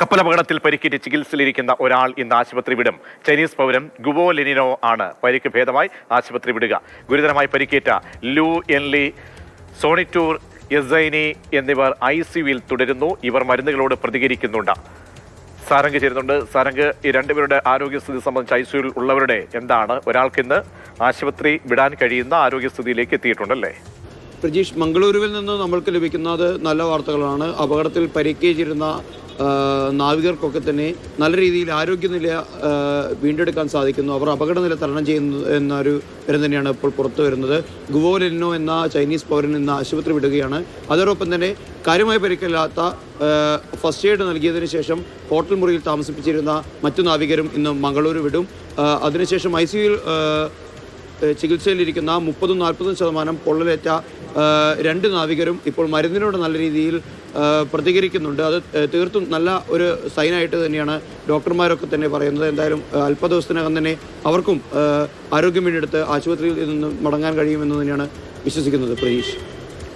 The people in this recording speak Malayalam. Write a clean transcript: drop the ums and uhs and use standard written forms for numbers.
കപ്പലപകടത്തിൽ പരിക്കേറ്റ് ചികിത്സയിലിരിക്കുന്ന ഒരാൾ ഇന്ന് ആശുപത്രി വിടും. ചൈനീസ് പൗരൻ ഗുവോ ലെനിനോ ആണ് പരിക്ക് ഭേദമായി ആശുപത്രി വിടുക. ഗുരുതരമായി പരിക്കേറ്റ ലു എൻലി, സോണിറ്റൂർ യസൈനി എന്നിവർ ICUവിൽ തുടരുന്നു. ഇവർ മരുന്നുകളോട് പ്രതികരിക്കുന്നുണ്ട്. സാരംഗ് ചേരുന്നുണ്ട്. സാരംഗ്, ഈ രണ്ടുപേരുടെ ആരോഗ്യസ്ഥിതി സംബന്ധിച്ച് ICUവിൽ ഉള്ളവരുടെ എന്താണ്? ഒരാൾക്ക് ഇന്ന് ആശുപത്രി വിടാൻ കഴിയുന്ന ആരോഗ്യസ്ഥിതിയിലേക്ക് എത്തിയിട്ടുണ്ടല്ലേ? പ്രജീഷ്, മംഗളൂരുവിൽ നിന്ന് നമ്മൾക്ക് ലഭിക്കുന്നത് നല്ല വാർത്തകളാണ്. അപകടത്തിൽ പരിക്കേറ്റിരുന്ന നാവികർക്കൊക്കെ തന്നെ നല്ല രീതിയിൽ ആരോഗ്യനില വീണ്ടെടുക്കാൻ സാധിക്കുന്നു. അവർ അപകടനില തരണം ചെയ്യുന്നു എന്നൊരു വിവരം തന്നെയാണ് ഇപ്പോൾ പുറത്തു വരുന്നത്. ഗുവോ ലെനിനോ എന്ന ചൈനീസ് പൗരൻ ഇന്ന് ആശുപത്രി വിടുകയാണ്. അതോടൊപ്പം തന്നെ കാര്യമായി പരിക്കില്ലാത്ത ഫസ്റ്റ് എയ്ഡ് നൽകിയതിനു ശേഷം ഹോട്ടൽ മുറിയിൽ താമസിപ്പിച്ചിരുന്ന മറ്റു നാവികരും ഇന്ന് മംഗളൂരു വിടും. അതിനുശേഷം ICUവിൽ ചികിത്സയിലിരിക്കുന്ന 30-40% പൊള്ളലേറ്റ 2 നാവികരും ഇപ്പോൾ മരുന്നിനോട് നല്ല രീതിയിൽ പ്രതികരിക്കുന്നുണ്ട്. അത് തീർത്തും നല്ല ഒരു സൈനായിട്ട് തന്നെയാണ് ഡോക്ടർമാരൊക്കെ തന്നെ പറയുന്നത്. എന്തായാലും അല്പ ദിവസത്തിനകം തന്നെ അവർക്കും ആരോഗ്യം വീണ്ടെടുത്ത് ആശുപത്രിയിൽ നിന്ന് മടങ്ങാൻ കഴിയുമെന്ന് തന്നെയാണ് വിശ്വസിക്കുന്നത്. പ്രതീഷ്.